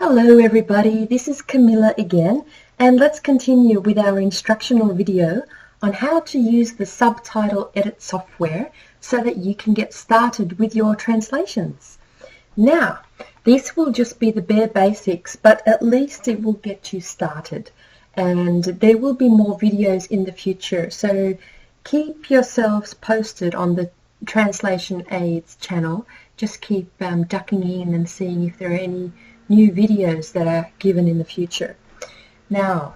Hello everybody, this is Camilla again, and let's continue with our instructional video on how to use the Subtitle edit software so that you can get started with your translations. Now, this will just be the bare basics, but at least it will get you started. And there will be more videos in the future, so keep yourselves posted on the Translation Aids channel. Just keep ducking in and seeing if there are any new videos that are given in the future. Now,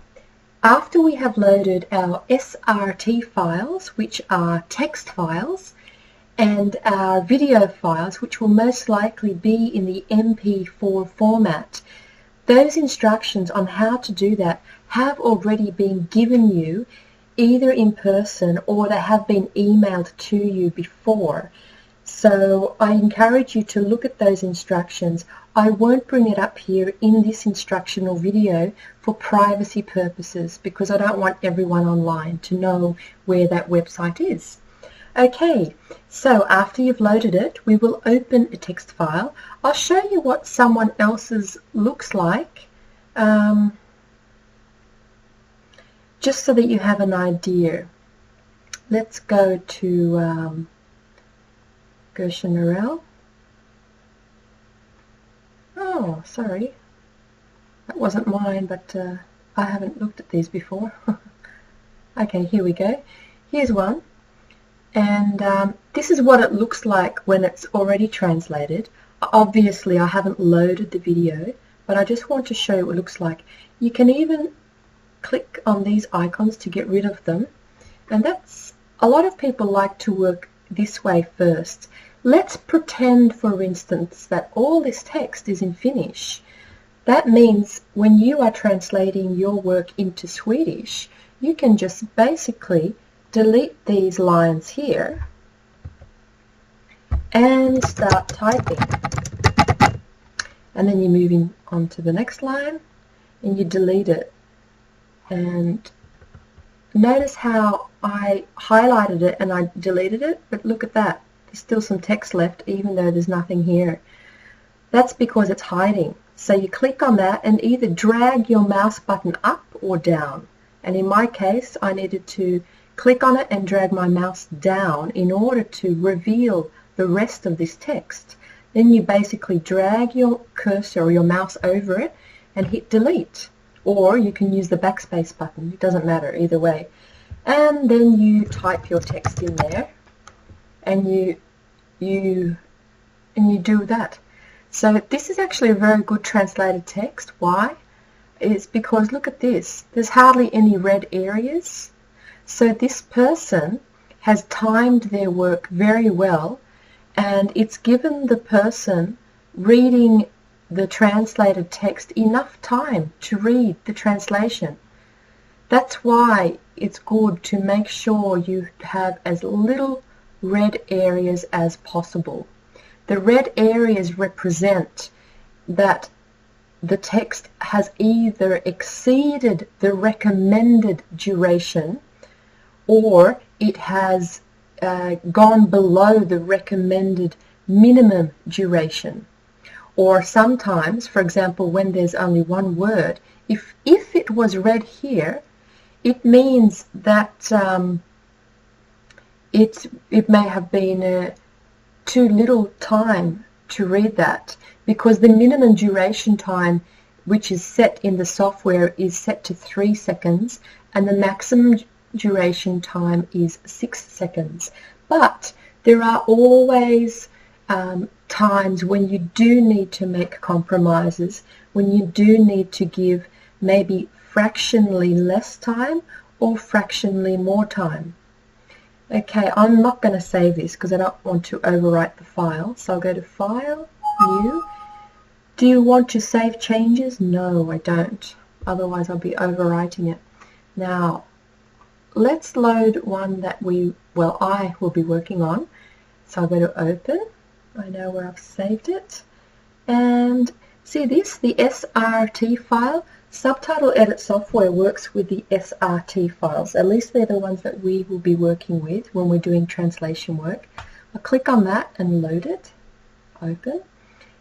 after we have loaded our SRT files, which are text files, and our video files, which will most likely be in the MP4 format, those instructions on how to do that have already been given you either in person or they have been emailed to you before. So I encourage you to look at those instructions. I won't bring it up here in this instructional video for privacy purposes because I don't want everyone online to know where that website is. Okay, so after you've loaded it, we will open a text file. I'll show you what someone else's looks like, just so that you have an idea. Let's go to Gershon. Oh, sorry. That wasn't mine, but I haven't looked at these before. Okay, here we go. Here's one. And this is what it looks like when it's already translated. Obviously, I haven't loaded the video, but I just want to show you what it looks like. You can even click on these icons to get rid of them. And that's, a lot of people like to work this way first. Let's pretend, for instance, that all this text is in Finnish. That means when you are translating your work into Swedish, you can just basically delete these lines here and start typing. And then you're moving on to the next line and you delete it. And notice how I highlighted it and I deleted it, but look at that. There's still some text left even though there's nothing here. That's because it's hiding. So you click on that and either drag your mouse button up or down. And in my case, I needed to click on it and drag my mouse down in order to reveal the rest of this text. Then you basically drag your cursor or your mouse over it and hit delete. Or you can use the backspace button. It doesn't matter either way. And then you type your text in there and you do that. So this is actually a very good translated text. Why? It's because look at this. There's hardly any red areas. So this person has timed their work very well, and it's given the person reading the translated text enough time to read the translation. That's why it's good to make sure you have as little red areas as possible. The red areas represent that the text has either exceeded the recommended duration or it has gone below the recommended minimum duration. Or sometimes, for example, when there's only one word, if it was read here, it means that it may have been too little time to read that, because the minimum duration time which is set in the software is set to 3 seconds and the maximum duration time is 6 seconds. But there are always times when you do need to make compromises, when you do need to give maybe fractionally less time or fractionally more time. Okay, I'm not going to save this because I don't want to overwrite the file. So I'll go to File, New. Do you want to save changes? No, I don't. Otherwise I'll be overwriting it. Now, let's load one that I will be working on. So I'll go to Open. I know where I've saved it. And see this, the SRT file. Subtitle edit software works with the SRT files. At least they're the ones that we will be working with when we're doing translation work. I'll click on that and load it. Open.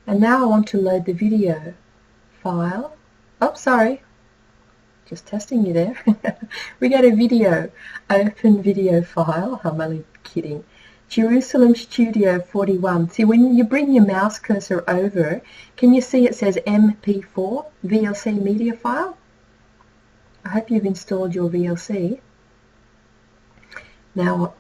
And now I want to load the video file. Oh, sorry. Just testing you there. We got a video. Open video file. I'm only kidding. Jerusalem Studio 41. See, when you bring your mouse cursor over, can you see it says MP4 VLC media file? I hope you've installed your VLC. Now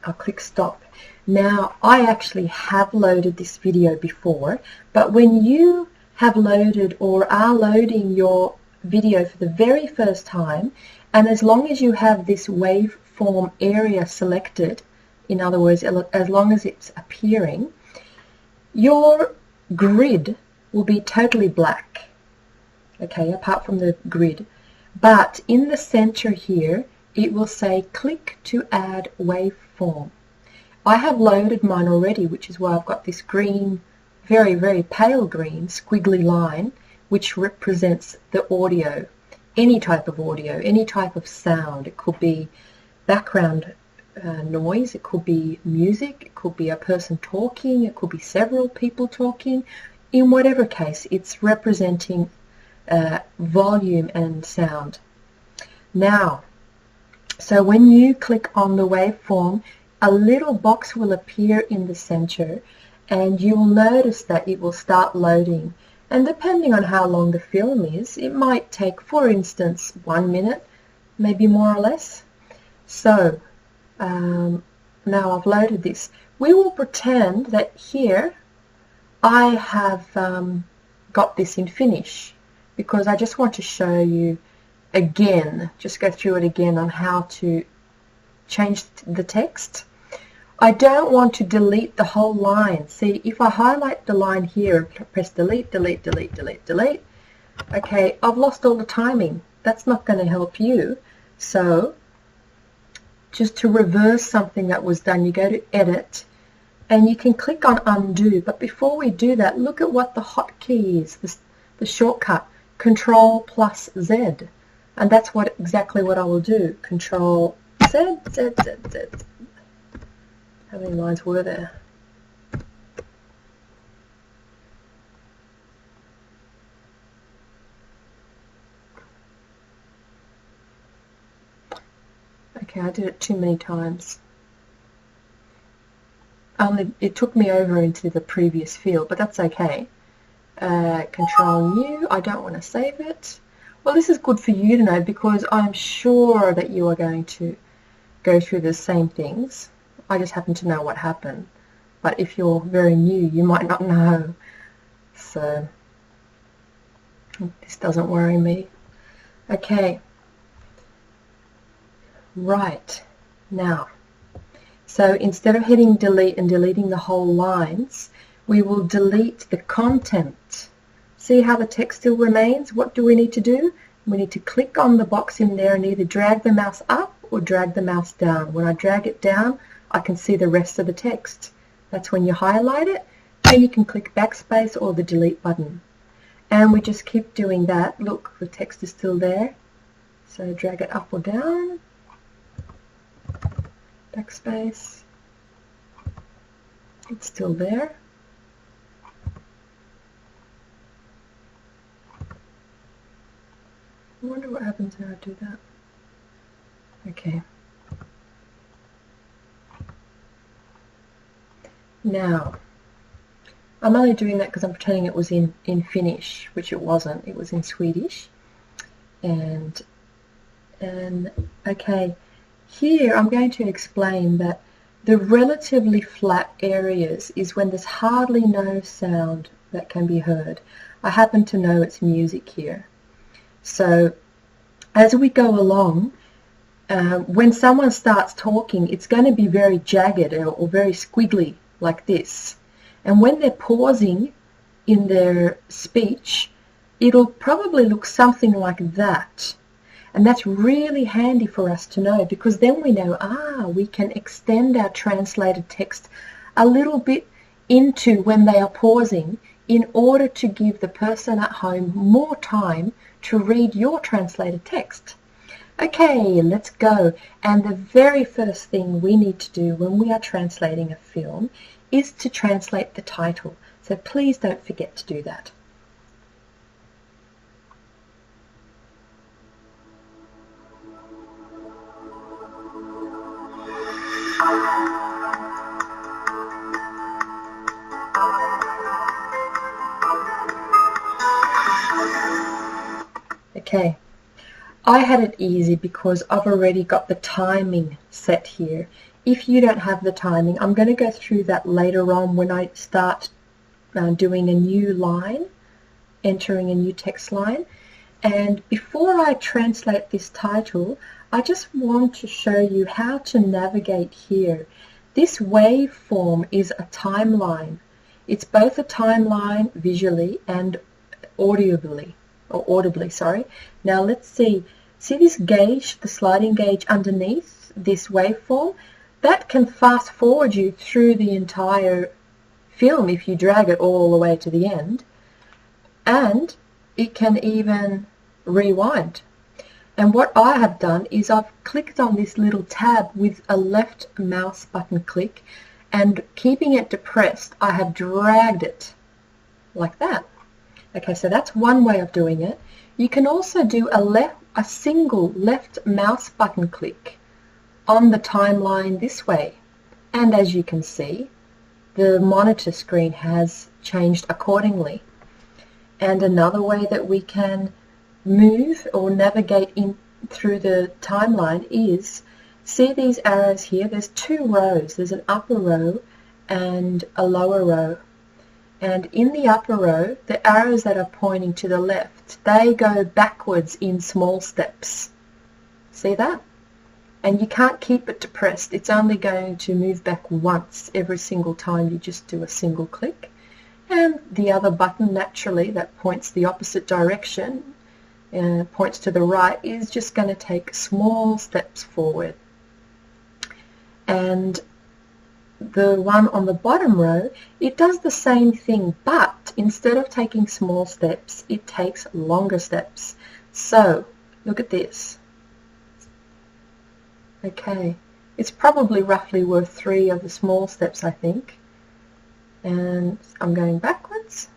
I'll click stop. Now I actually have loaded this video before, but when you have loaded or are loading your video for the very first time, and as long as you have this waveform area selected, in other words, as long as it's appearing, your grid will be totally black, okay, apart from the grid. But in the center here, it will say click to add waveform. I have loaded mine already, which is why I've got this green, very, very pale green squiggly line, which represents the audio, any type of audio, any type of sound. It could be background noise, it could be music, it could be a person talking, it could be several people talking. In whatever case, it's representing volume and sound. Now, so when you click on the waveform, a little box will appear in the center, and you will notice that it will start loading. And depending on how long the film is, it might take, for instance, 1 minute, maybe more or less. So now I've loaded this. We will pretend that here I have got this in Finnish, because I just want to show you again, just go through it again on how to change the text. I don't want to delete the whole line. See, if I highlight the line here, press delete, delete, delete, delete, delete, okay, I've lost all the timing. That's not going to help you. So just to reverse something that was done, you go to edit and you can click on undo. But before we do that, look at what the hotkey is, the shortcut, Control plus Z. And that's exactly what I will do. Control Z, Z, Z, Z. How many lines were there? Okay, I did it too many times. It took me over into the previous field, but that's okay. Control new, I don't want to save it. Well, this is good for you to know, because I'm sure that you are going to go through the same things. I just happen to know what happened. But if you're very new, you might not know. So this doesn't worry me. Okay. Right. Now, so instead of hitting delete and deleting the whole lines, we will delete the content. See how the text still remains? What do we need to do? We need to click on the box in there and either drag the mouse up or drag the mouse down. When I drag it down, I can see the rest of the text. That's when you highlight it, then you can click backspace or the delete button. And we just keep doing that. Look, the text is still there. So drag it up or down, backspace, it's still there. I wonder what happens when I do that. Okay. Now, I'm only doing that because I'm pretending it was in Finnish, which it wasn't. It was in Swedish. And okay, here I'm going to explain that the relatively flat areas is when there's hardly no sound that can be heard. I happen to know it's music here. So as we go along, when someone starts talking, it's going to be very jagged or very squiggly like this. And when they're pausing in their speech, it'll probably look something like that. And that's really handy for us to know, because then we know, we can extend our translated text a little bit into when they are pausing in order to give the person at home more time to read your translated text. Okay, let's go. And the very first thing we need to do when we are translating a film is to translate the title. So please don't forget to do that. Okay, I had it easy because I've already got the timing set here. If you don't have the timing, I'm going to go through that later on when I start doing a new line, entering a new text line. And before I translate this title, I just want to show you how to navigate here. This waveform is a timeline. It's both a timeline visually and audibly. Now let's see this gauge, the sliding gauge underneath this waveform? That can fast forward you through the entire film if you drag it all the way to the end, and it can even rewind. And what I have done is I've clicked on this little tab with a left mouse button click, and keeping it depressed, I have dragged it like that. Okay, so that's one way of doing it. You can also do a single left mouse button click on the timeline this way. And as you can see, the monitor screen has changed accordingly. And another way that we can move or navigate in through the timeline is, see these arrows here? There's two rows. There's an upper row and a lower row. And in the upper row, the arrows that are pointing to the left, they go backwards in small steps. See that? And you can't keep it depressed. It's only going to move back once every single time you just do a single click. And the other button, naturally, that points the opposite direction, points to the right, is just going to take small steps forward. And the one on the bottom row, it does the same thing, but instead of taking small steps, it takes longer steps. So, look at this. Okay, it's probably roughly worth 3 of the small steps, I think. And I'm going backwards.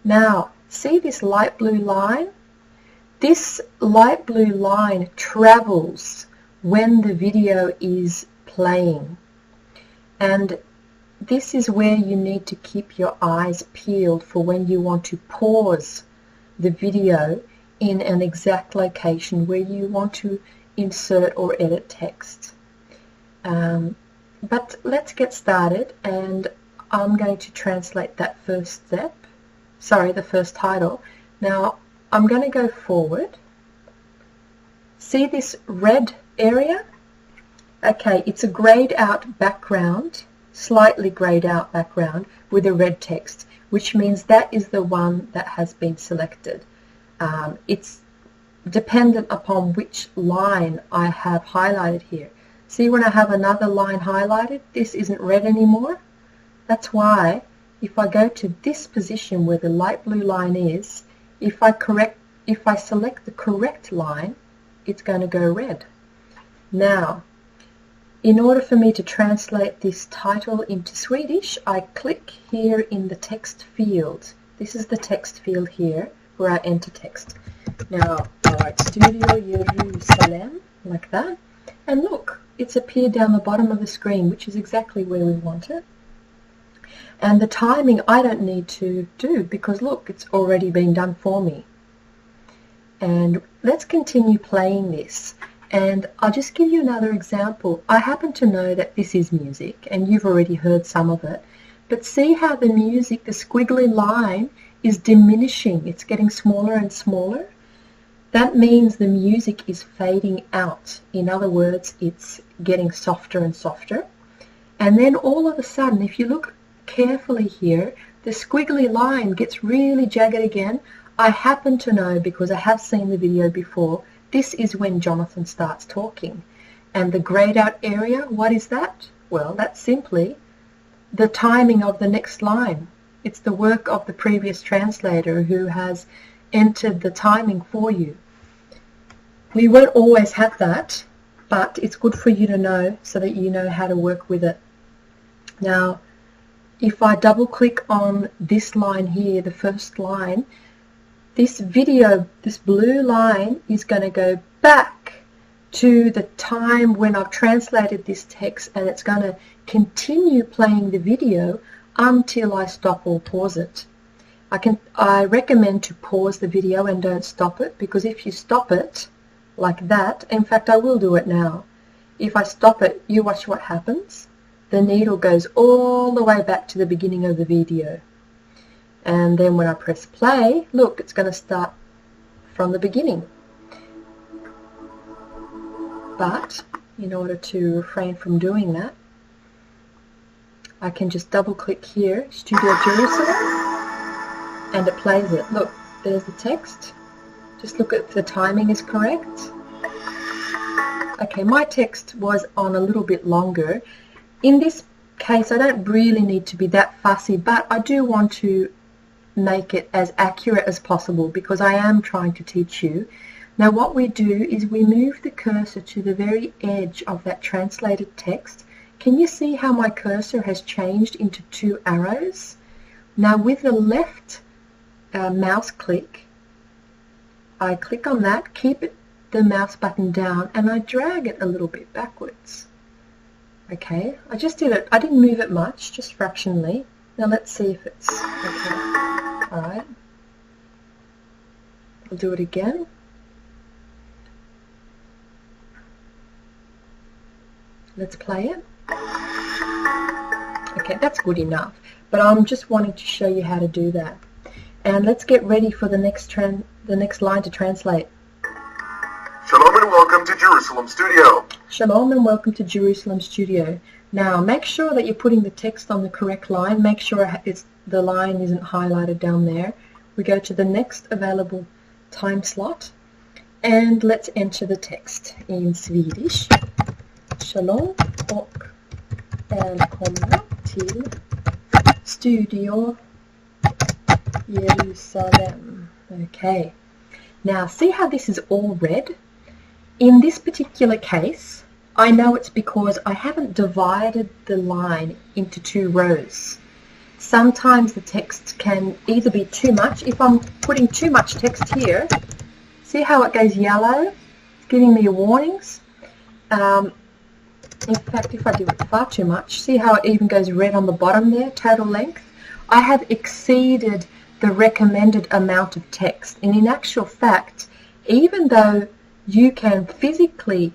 Now, see this light blue line? This light blue line travels when the video is playing. And this is where you need to keep your eyes peeled for when you want to pause the video in an exact location where you want to insert or edit text. But let's get started, and I'm going to translate that first step, the first title. Now I'm going to go forward. See this red area? Okay, it's a grayed out background, slightly grayed out background with a red text, which means that is the one that has been selected. It's dependent upon which line I have highlighted here. See, when I have another line highlighted, this isn't red anymore. That's why if I go to this position where the light blue line is, if I select the correct line, it's going to go red. Now, in order for me to translate this title into Swedish, I click here in the text field. This is the text field here where I enter text. Now, Art Studio Jerusalem, like that. And look, it's appeared down the bottom of the screen, which is exactly where we want it. And the timing I don't need to do because look, it's already been done for me. And let's continue playing this. And I'll just give you another example. I happen to know that this is music, and you've already heard some of it. But see how the music, the squiggly line, is diminishing. It's getting smaller and smaller. That means the music is fading out. In other words, it's getting softer and softer. And then all of a sudden, if you look carefully here, the squiggly line gets really jagged again. I happen to know, because I have seen the video before, this is when Jonathan starts talking. And the grayed out area, what is that? Well, that's simply the timing of the next line. It's the work of the previous translator who has entered the timing for you. We won't always have that, but it's good for you to know so that you know how to work with it. Now, if I double click on this line here, the first line, this blue line is going to go back to the time when I've translated this text, and it's going to continue playing the video until I stop or pause it. I recommend to pause the video and don't stop it, because if you stop it like that, in fact I will do it now. If I stop it, you watch what happens. The needle goes all the way back to the beginning of the video. And then when I press play, look, it's going to start from the beginning. But in order to refrain from doing that, I can just double click here, Studio Jerusalem, and it plays it. Look, there's the text. Just look if the timing is correct. Okay, my text was on a little bit longer. In this case, I don't really need to be that fussy, but I do want to make it as accurate as possible because I am trying to teach you. Now what we do is we move the cursor to the very edge of that translated text. Can you see how my cursor has changed into 2 arrows? Now with the left mouse click, I click on that, keep the mouse button down, and I drag it a little bit backwards. Okay, I just did it. I didn't move it much, just fractionally. Now let's see if it's okay. Alright. I'll do it again. Let's play it. Okay, that's good enough. But I'm just wanting to show you how to do that. And let's get ready for the next line to translate. Shalom and welcome to Jerusalem Studio. Shalom and welcome to Jerusalem Studio. Now make sure that you're putting the text on the correct line. Make sure the line isn't highlighted down there. We go to the next available time slot and let's enter the text in Swedish. Shalom och välkomna till Studio Jerusalem. Okay. Now see how this is all red? In this particular case, I know it's because I haven't divided the line into 2 rows. Sometimes the text can either be too much. If I'm putting too much text here, see how it goes yellow? It's giving me warnings. In fact, if I do it far too much, see how it even goes red on the bottom there, total length? I have exceeded the recommended amount of text. And in actual fact, even though you can physically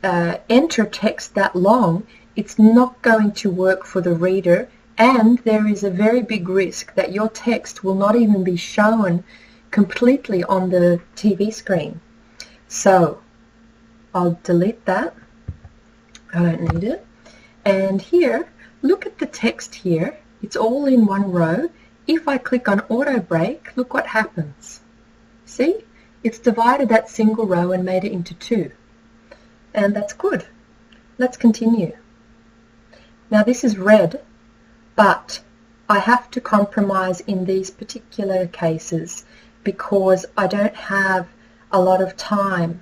enter text that long, it's not going to work for the reader, and there is a very big risk that your text will not even be shown completely on the TV screen. So I'll delete that. I don't need it. And here, look at the text here. It's all in one row. If I click on auto break, look what happens. See? It's divided that single row and made it into 2. And that's good. Let's continue. Now this is red, but I have to compromise in these particular cases because I don't have a lot of time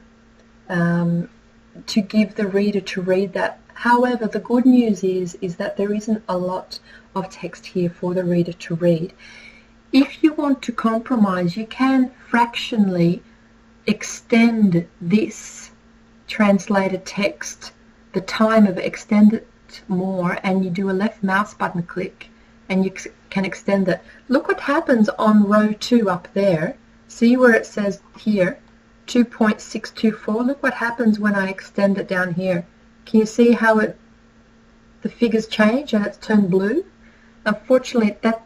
to give the reader to read that. However, the good news is that there isn't a lot of text here for the reader to read. If you want to compromise, you can fractionally extend this translated text, the time of it, extend it more, and you do a left mouse button click and you can extend it. Look what happens on row 2 up there. See where it says here 2.624? Look what happens when I extend it down here. Can you see how the figures change and it's turned blue? Unfortunately, that's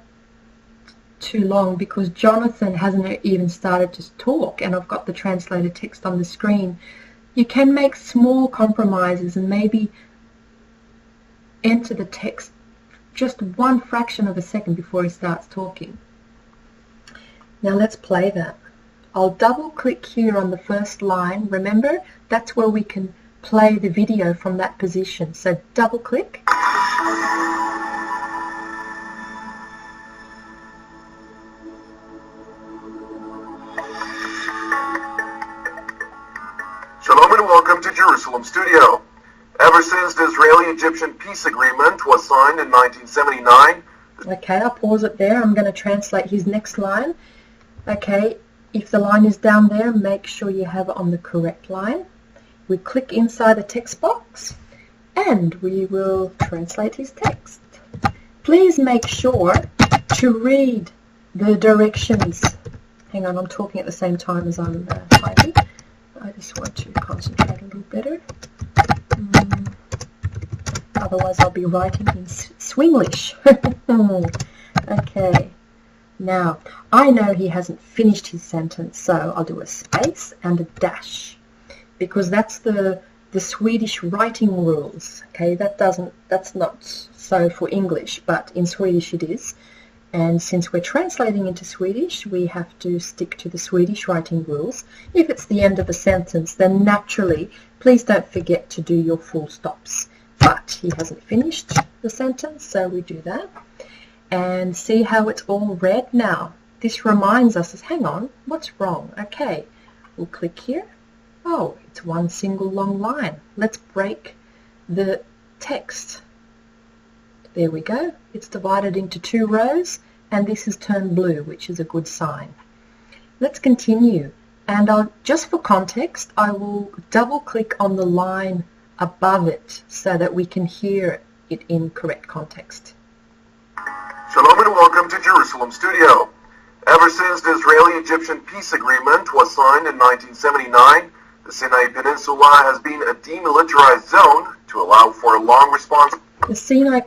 too long because Jonathan hasn't even started to talk and I've got the translated text on the screen. You can make small compromises and maybe enter the text just 1 fraction of a second before he starts talking. Now let's play that. I'll double click here on the first line. Remember, that's where we can play the video from that position. So double click. Shalom and welcome to Jerusalem Studio. Ever since the Israeli-Egyptian peace agreement was signed in 1979... Okay, I'll pause it there. I'm going to translate his next line. Okay, if the line is down there, make sure you have it on the correct line. We click inside the text box and we will translate his text. Please make sure to read the directions. Hang on, I'm talking at the same time as I'm typing. I just want to concentrate a little better. Otherwise I'll be writing in Swinglish. Okay, now I know he hasn't finished his sentence, so I'll do a space and a dash, because that's the Swedish writing rules. Okay, that's not so for English, but in Swedish it is. And since we're translating into Swedish, we have to stick to the Swedish writing rules. If it's the end of a sentence, then naturally, please don't forget to do your full stops. But he hasn't finished the sentence, so we do that. And see how it's all red now. This reminds us, hang on, what's wrong? Okay, we'll click here. Oh, it's one single long line. Let's break the text. There we go. It's divided into 2 rows, and this is turned blue, which is a good sign. Let's continue. And just for context, I will double click on the line above it so that we can hear it in correct context. Shalom and welcome to Jerusalem Studio. Ever since the Israeli-Egyptian peace agreement was signed in 1979, the Sinai Peninsula has been a demilitarized zone to allow for a long response. The Sinai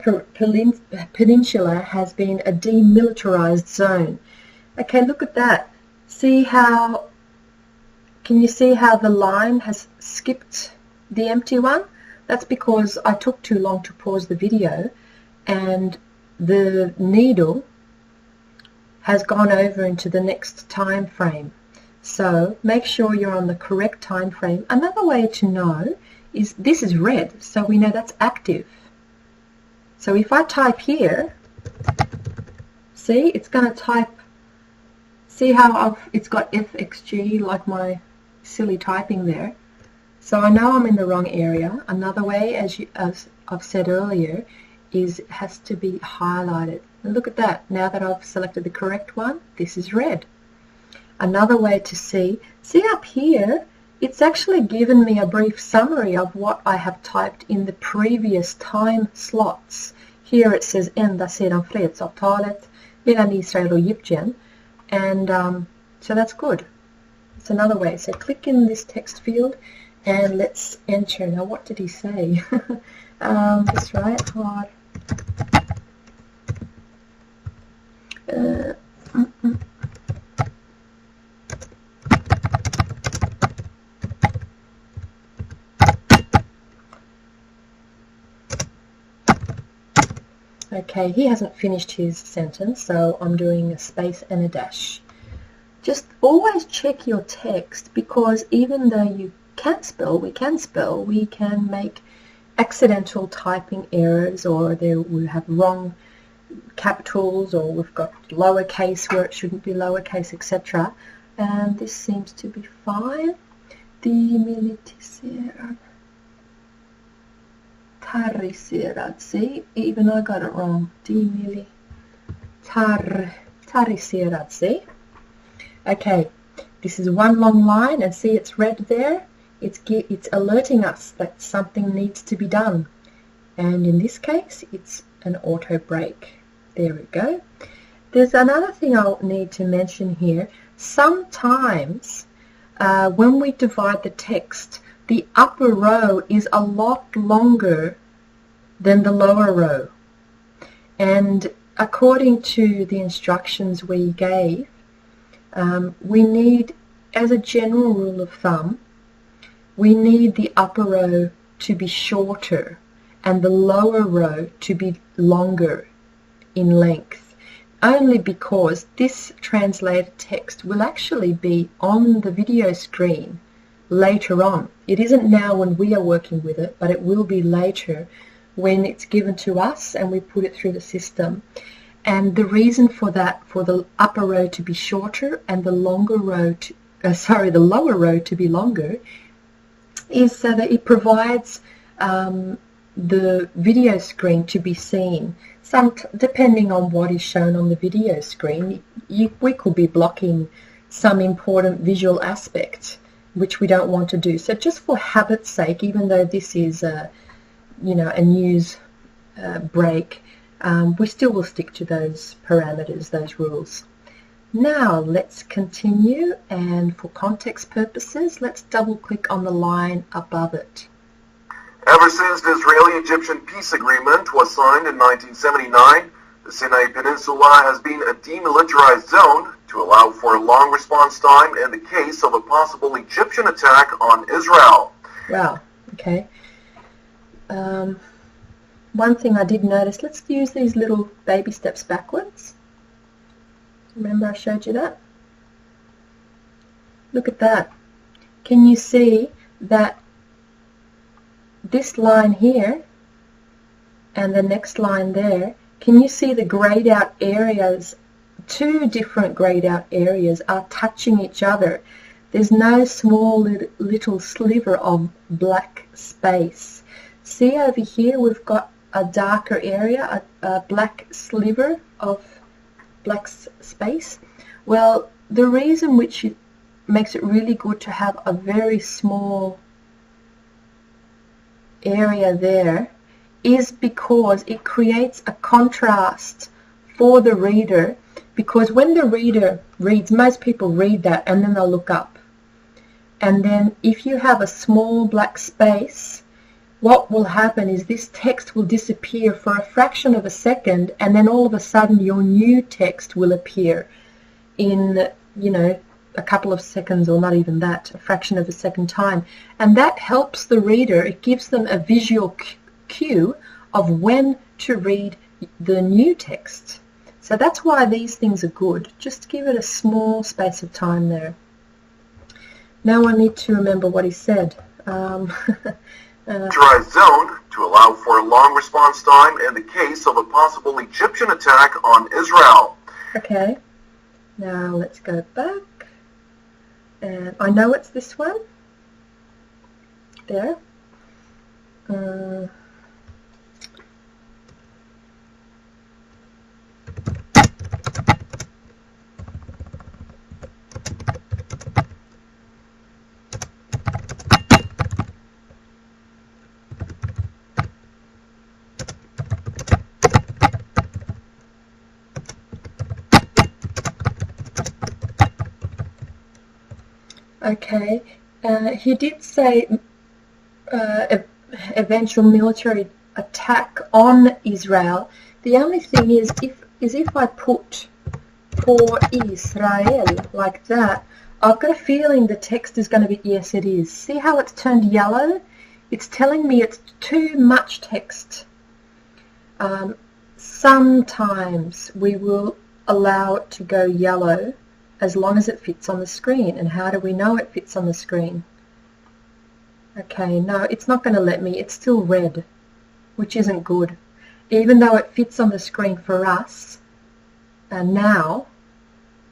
Peninsula has been a demilitarized zone. Okay, look at that. Can you see how the line has skipped the empty one? That's because I took too long to pause the video and the needle has gone over into the next time frame. So make sure you're on the correct time frame. Another way to know is this is red, so we know that's active. So if I type here, see, it's going to type, see how it's got FXG like my silly typing there. So I know I'm in the wrong area. Another way, as I've said earlier, is it has to be highlighted. And look at that. Now that I've selected the correct one, this is red. Another way to see up here, it's actually given me a brief summary of what I have typed in the previous time slots. Here it says ända sedan fredsavtalet mellan Israel och Egypten. And so that's good. It's another way. So click in this text field and let's enter. Now what did he say? That's right, hard. Okay, he hasn't finished his sentence, so I'm doing a space and a dash. Just always check your text, because even though you can spell, we can make accidental typing errors, or we have wrong capitals, or we've got lowercase where it shouldn't be lowercase, etc. And this seems to be fine. Demilitariserad. See, even I got it wrong. Demilitariserad. See? Okay, this is one long line, and see it's red there. It's alerting us that something needs to be done. And in this case, it's an auto break. There we go. There's another thing I'll need to mention here. Sometimes when we divide the text, the upper row is a lot longer than the lower row. And according to the instructions we gave, we need, as a general rule of thumb, we need the upper row to be shorter and the lower row to be longer in length, only because this translated text will actually be on the video screen later on. It isn't now when we are working with it, but it will be later when it's given to us and we put it through the system. And the reason for that, for the upper row to be shorter and the lower row to be longer, is so that it provides the video screen to be seen. Depending on what is shown on the video screen, we could be blocking some important visual aspect, which we don't want to do. So just for habit's sake, even though this is a news break, we still will stick to those parameters, those rules. Now let's continue, and for context purposes, let's double click on the line above it. Ever since the Israeli-Egyptian peace agreement was signed in 1979, the Sinai Peninsula has been a demilitarized zone to allow for a long response time in the case of a possible Egyptian attack on Israel. Wow, okay. One thing I did notice, let's use these little baby steps backwards. Remember I showed you that? Look at that. Can you see that this line here and the next line there, can you see the grayed out areas, two different grayed out areas are touching each other. There's no small little sliver of black space. See over here we've got a darker area, a black sliver of black space. Well, the reason which it makes it really good to have a very small area there is because it creates a contrast for the reader, because when the reader reads, most people read that and then they'll look up, and then if you have a small black space, what will happen is this text will disappear for a fraction of a second, and then all of a sudden your new text will appear in, you know, a couple of seconds, or not even that, a fraction of a second time. And that helps the reader. It gives them a visual cue of when to read the new text. So that's why these things are good. Just give it a small space of time there. Now I need to remember what he said. Militarized zone to allow for a long response time in the case of a possible Egyptian attack on Israel. Okay, now let's go back. And I know it's this one. There. Okay, he did say eventual military attack on Israel. The only thing is if I put for Israel like that, I've got a feeling the text is going to be, yes it is. See how it's turned yellow? It's telling me it's too much text. Sometimes we will allow it to go yellow as long as it fits on the screen. And how do we know it fits on the screen? Okay, no, it's not going to let me. It's still red, which isn't good. Even though it fits on the screen for us, and now,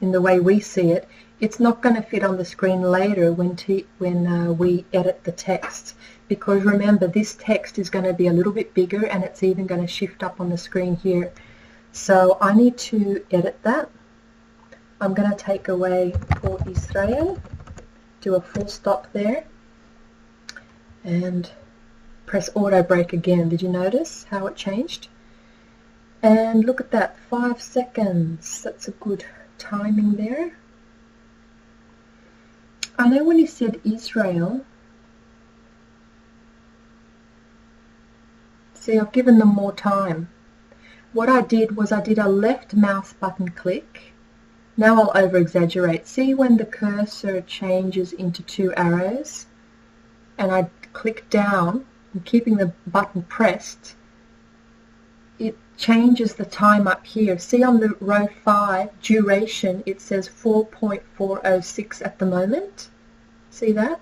in the way we see it, it's not going to fit on the screen later when we edit the text. Because remember, this text is going to be a little bit bigger, and it's even going to shift up on the screen here. So I need to edit that. I'm going to take away for Israel, do a full stop there, and press auto break again. Did you notice how it changed? And look at that, 5 seconds. That's a good timing there. I know when he said Israel, see, I've given them more time. What I did was I did a left mouse button click. Now I'll over-exaggerate. See when the cursor changes into 2 arrows and I click down and keeping the button pressed, it changes the time up here. See on the row 5, duration, it says 4.406 at the moment. See that?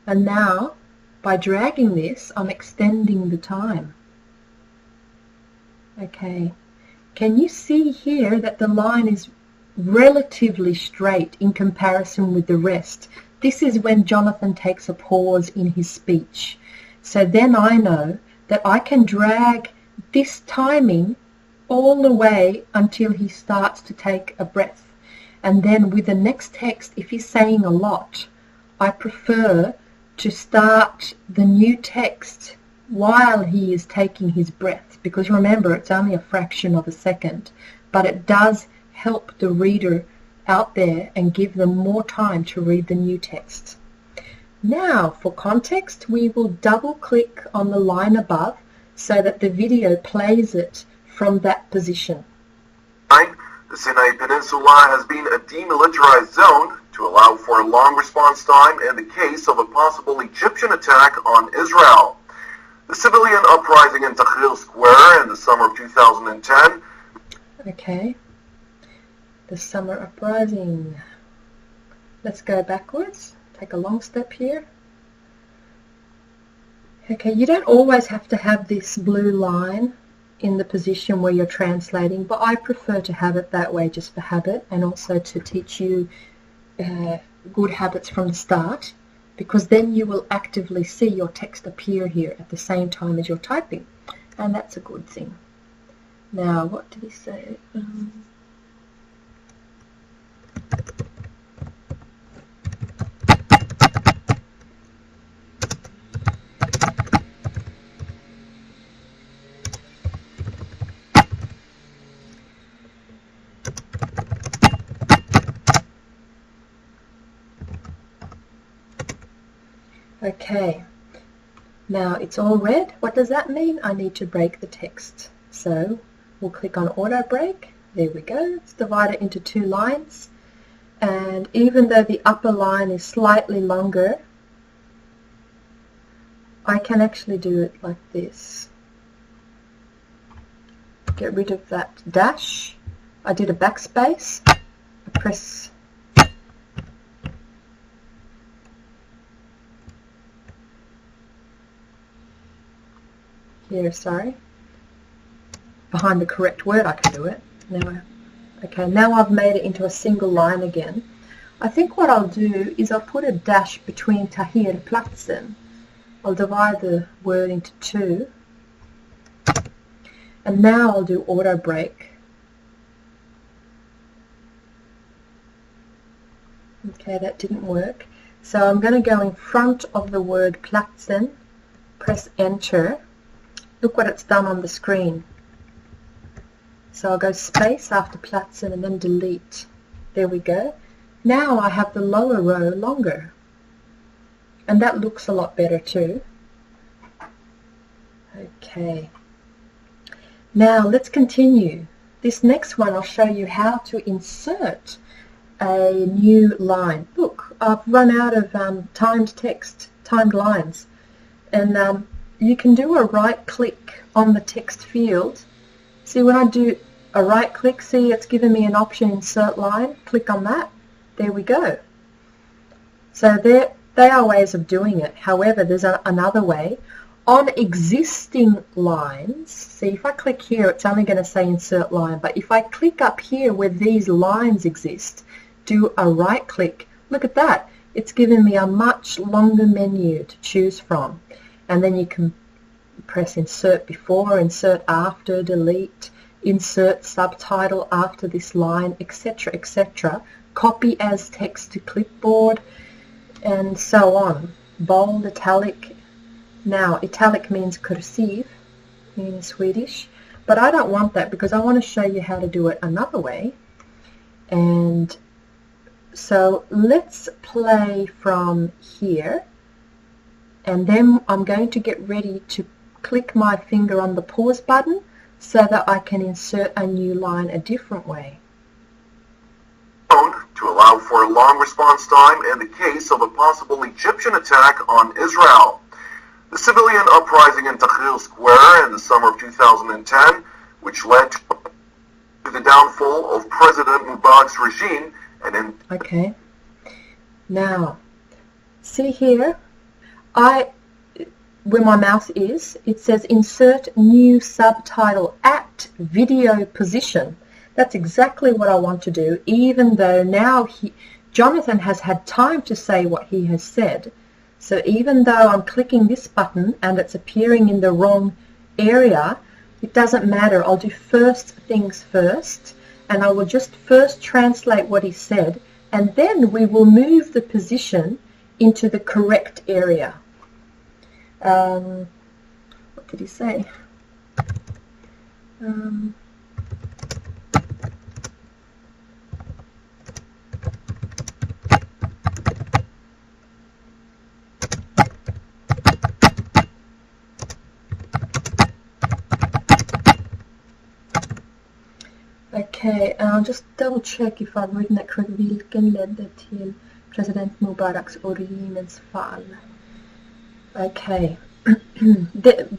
And now, by dragging this, I'm extending the time. Okay. Can you see here that the line is relatively straight in comparison with the rest? This is when Jonathan takes a pause in his speech. So then I know that I can drag this timing all the way until he starts to take a breath. And then with the next text, if he's saying a lot, I prefer to start the new text while he is taking his breath, because remember, it's only a fraction of a second, but it does help the reader out there and give them more time to read the new text. Now, for context, we will double-click on the line above so that the video plays it from that position. The Sinai Peninsula has been a demilitarized zone to allow for a long response time in the case of a possible Egyptian attack on Israel. The civilian uprising in Tahrir Square in the summer of 2010. Okay, the summer uprising. Let's go backwards. Take a long step here. Okay, you don't always have to have this blue line in the position where you're translating, but I prefer to have it that way just for habit, and also to teach you good habits from the start, because then you will actively see your text appear here at the same time as you're typing, and that's a good thing. Now, what did he say? Okay, now it's all red. What does that mean? I need to break the text. So we'll click on auto break. There we go. It's divided into two lines. And even though the upper line is slightly longer, I can actually do it like this. Get rid of that dash. I did a backspace. I press here, sorry. Behind the correct word I can do it. Okay, now I've made it into a single line again. I think what I'll do is I'll put a dash between Tahrir Platzen. I'll divide the word into two. And now I'll do auto break. Okay, that didn't work. So I'm going to go in front of the word Platzen, press enter. Look what it's done on the screen. So I'll go space after Platzen and then delete. There we go. Now I have the lower row longer. And that looks a lot better too. Okay. Now let's continue. This next one I'll show you how to insert a new line. Look, I've run out of timed text, timed lines. And you can do a right click on the text field. See, when I do a right click, see it's given me an option, insert line. Click on that. There we go. So they are ways of doing it. However, there's another way. On existing lines, see, if I click here, it's only going to say insert line. But if I click up here where these lines exist, do a right click, look at that. It's given me a much longer menu to choose from. And then you can press insert before, insert after, delete, insert subtitle after this line, etc., etc. Copy as text to clipboard, and so on. Bold, italic. Now, italic means kursiv in Swedish, but I don't want that because I want to show you how to do it another way. And so let's play from here. And then I'm going to get ready to click my finger on the pause button so that I can insert a new line a different way. To allow for a long response time in the case of a possible Egyptian attack on Israel. The civilian uprising in Tahrir Square in the summer of 2010, which led to the downfall of President Mubarak's regime and in... Okay. Now, see here, where my mouse is, it says insert new subtitle at video position. That's exactly what I want to do, even though now Jonathan has had time to say what he has said. So even though I'm clicking this button and it's appearing in the wrong area, it doesn't matter. I'll do first things first, and I will just first translate what he said, and then we will move the position into the correct area. What did he say? I'll just double check if I've written that correctly. Vilken ledde till president Mubaraks och regimens fall? Okay.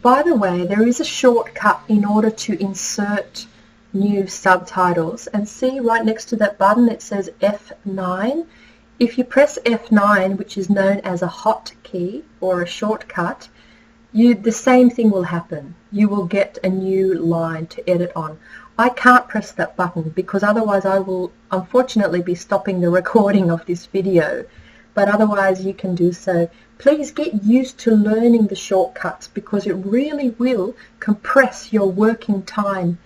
By the way, there is a shortcut in order to insert new subtitles, and see right next to that button it says F9. If you press F9, which is known as a hotkey or a shortcut, the same thing will happen. You will get a new line to edit on. I can't press that button because otherwise I will unfortunately be stopping the recording of this video, but otherwise you can do so. Please get used to learning the shortcuts because it really will compress your working time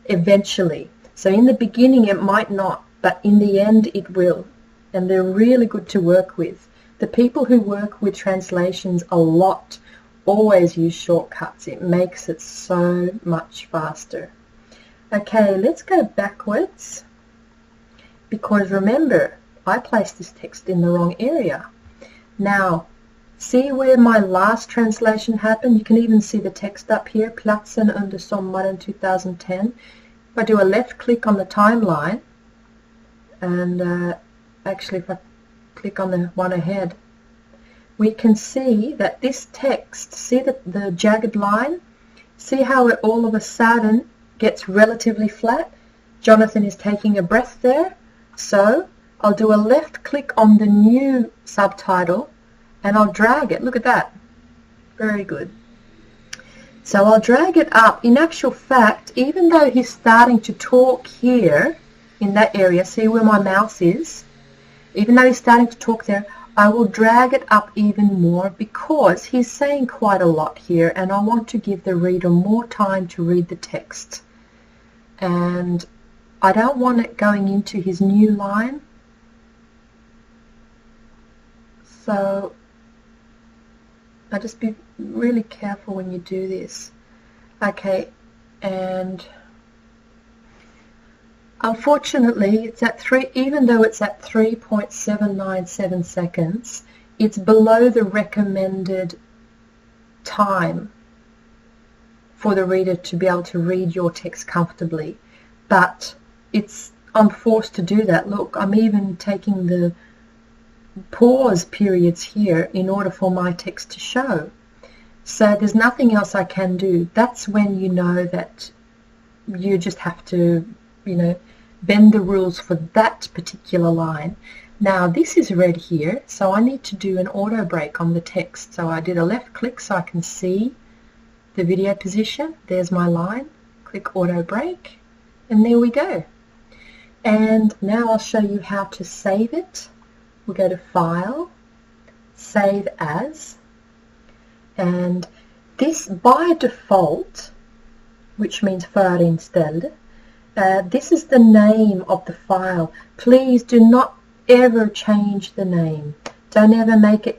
eventually. So in the beginning it might not, but in the end it will, and they're really good to work with. The people who work with translations a lot always use shortcuts. It makes it so much faster. Okay, let's go backwards, because remember, I placed this text in the wrong area. Now, see where my last translation happened? You can even see the text up here, Platsen under sommaren 2010. If I do a left click on the timeline, and actually if I click on the one ahead, we can see that this text, see the jagged line? See how it all of a sudden gets relatively flat? Jonathan is taking a breath there. So I'll do a left click on the new subtitle and I'll drag it. Look at that. Very good. So I'll drag it up. In actual fact, even though he's starting to talk here in that area, see where my mouse is? Even though he's starting to talk there, I will drag it up even more because he's saying quite a lot here and I want to give the reader more time to read the text. And I don't want it going into his new line. So I'll just be really careful when you do this. Okay, and unfortunately it's at even though it's at 3.797 seconds, it's below the recommended time for the reader to be able to read your text comfortably. But I'm forced to do that. Look, I'm even taking the pause periods here in order for my text to show. So there's nothing else I can do. That's when you know that you just have to, bend the rules for that particular line. Now this is red here, so I need to do an auto break on the text. So I did a left click so I can see the video position. There's my line. Click auto break, and there we go. And now I'll show you how to save it. We'll go to File, Save As, and this by default, which means förinställd, this is the name of the file. Please do not ever change the name. Don't ever make it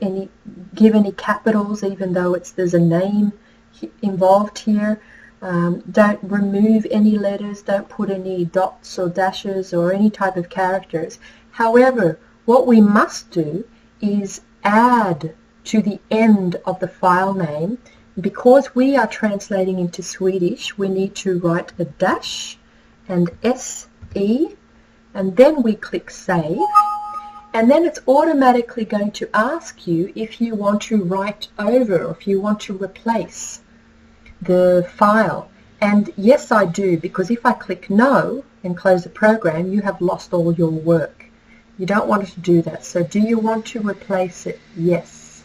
give any capitals, even though there's a name involved here. Don't remove any letters. Don't put any dots or dashes or any type of characters. However, what we must do is add to the end of the file name. Because we are translating into Swedish, we need to write a dash and SE, and then we click Save, and then it's automatically going to ask you if you want to write over or if you want to replace the file. And yes, I do, because if I click No and close the program, you have lost all your work. You don't want to do that. So do you want to replace it? Yes.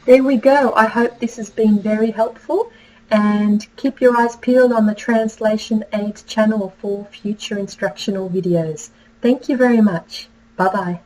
There we go. I hope this has been very helpful, and keep your eyes peeled on the Translation Aids channel for future instructional videos. Thank you very much. Bye-bye.